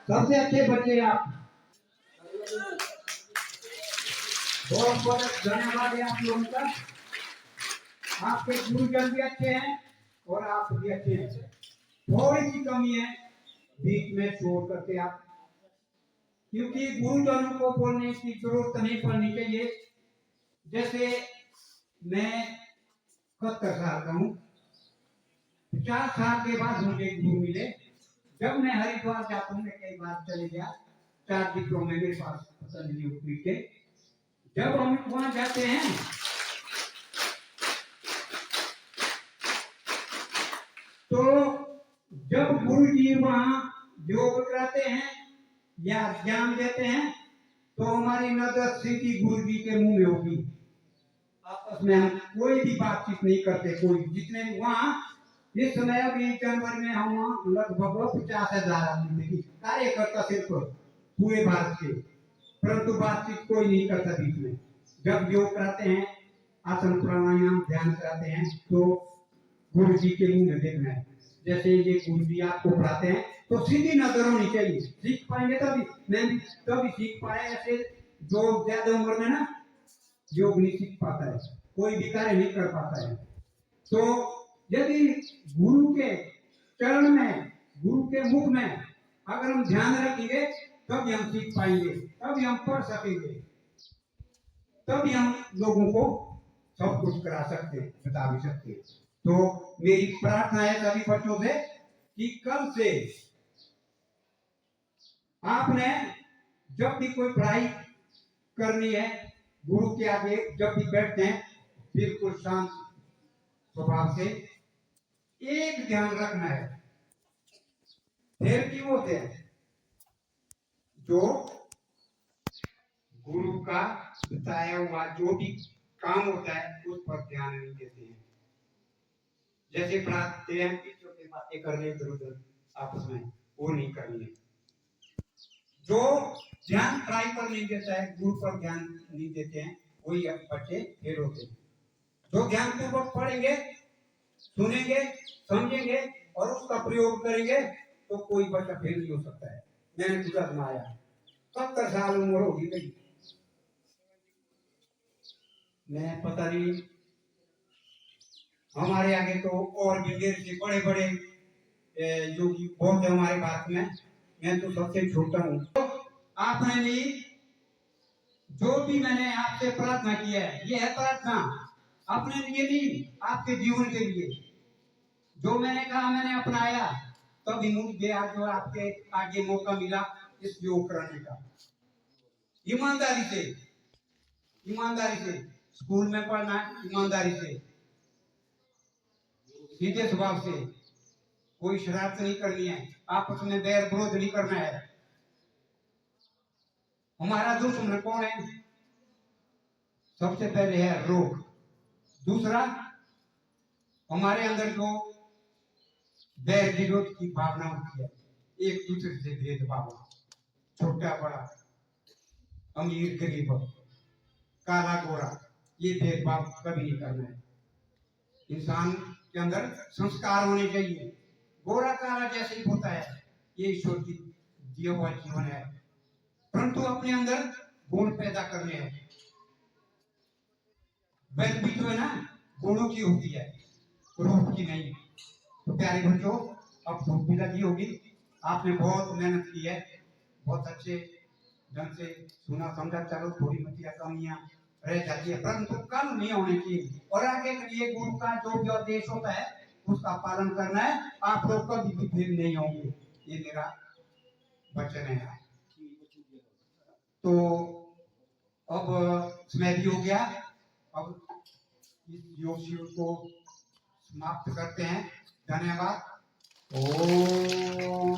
सबसे अच्छे बच्चे आप, बहुत बहुत धन्यवाद है आप लोगों का। आपके गुरुजन भी अच्छे हैं और आप भी अच्छे हैं। थोड़ी सी कमी है बीच में छोड़ करके आप, क्योंकि गुरुजनों को बोलने की जरूरत नहीं पड़नी चाहिए। जैसे मैं 71 साल का हूँ, 50 साल के बाद मुझे गुरु मिले। जब मैं हरिद्वार जाता हूँ, मैं कई बार चले गया, 4 डिप्लोमे मेरे पास पतंजलि उपपीठ के। जब हम वहां जाते हैं तो जब गुरु जी वहां योग कराते हैं या ज्ञान देते हैं तो हमारी नजर सीधी गुरु जी के मुंह में होगी। आपस में हम कोई भी बातचीत नहीं करते, कोई जितने वहां इस समय अभी जनवरी में हम लगभग 50,000 आदमी कार्यकर्ता सिर्फ पूरे भारत के, परंतु बातचीत कोई नहीं करता बीच में। जब योग कराते हैं, आसन प्राणायाम ध्यान कराते हैं तो गुरु जी के मुंह में देखना है। जैसे ये गुरु जी आपको पढ़ाते हैं तो सीधी नजर होनी चाहिए, सीख पाएंगे तभी। मैं तभी सीख पाया, ऐसे जो ज्यादा उम्र में ना योग नहीं सीख पाता है, कोई भी कार्य नहीं कर पाता है। तो यदि गुरु के चरण में, गुरु के मुख में अगर हम ध्यान रखेंगे तभी हम सीख पाएंगे, तभी हम पढ़ सकेंगे, तभी हम लोगों को सब कुछ करा सकते हैं, बता भी सकते हैं। तो मेरी प्रार्थना है सभी बच्चों से कि कल से आपने जब भी कोई पढ़ाई करनी है, गुरु के आगे जब भी बैठते हैं, बिल्कुल शांत स्वभाव से एक ध्यान रखना है। फिर क्यों होते हैं जो गुरु का बताया हुआ जो भी काम होता है उस पर ध्यान नहीं देते हैं। जैसे पढ़ाते हैं, छोटे बातें करने इधर उधर आपस में, वो नहीं करनी है। जो ध्यान पढ़ाई पर नहीं देता है, गुरु पर ध्यान नहीं देते हैं, वही बच्चे फेल होते हैं। जो ध्यान पूर्वक पढ़ेंगे, सुनेंगे, समझेंगे और उसका प्रयोग करेंगे तो कोई बच्चा फेल नहीं हो सकता है। मैंने खुद आजमाया, 70 साल उम्र होगी मेरी, मैं पता नहीं, हमारे आगे तो और भी देर से बड़े बड़े योगी बहुत है हमारे भारत में, मैं तो सबसे छोटा हूँ। तो आपने भी जो भी मैंने आपसे प्रार्थना की है, ये है प्रार्थना अपने लिए नहीं, आपके जीवन के लिए। जो मैंने कहा मैंने अपनाया, तभी मुझे आज जो आपके आगे मौका मिला इस योग करने का। ईमानदारी से, ईमानदारी से स्कूल में पढ़ना, ईमानदारी से, सीधे स्वभाव से, कोई शरारत नहीं करनी है, आपस में बैर विरोध नहीं करना है। हमारा दुश्मन कौन है? सबसे पहले है रोग, दूसरा हमारे अंदर जो बैर विरोध की भावना होती है, एक दूसरे से भेदभाव, छोटा बड़ा, अमीर गरीब, काला गोरा, ये भेदभाव कभी नहीं करना है। इंसान के अंदर संस्कार होने चाहिए। गोरा काला जैसे ही होता है, ये ईश्वर की दिया हुआ जीवन है, परंतु अपने अंदर गुण पैदा करने हैं। वेल्थ भी जो है ना गुणों की होती है, रूप की नहीं। तो प्यारे बच्चों, अब धूप भी लगी होगी, आपने बहुत मेहनत की है, बहुत अच्छे ढंग से सुना समझा। चलो थोड़ी मतिया कमियां रह जाती है, परंतु कम नहीं होनी चाहिए। और आगे के लिए गुरु का जो भी आदेश होता है उसका पालन करना है, आप लोग कभी भी फेल नहीं होंगे, ये मेरा वचन है। तो अब समय भी हो गया, अब इस योग शिविर को समाप्त करते हैं। धन्यवाद। ओम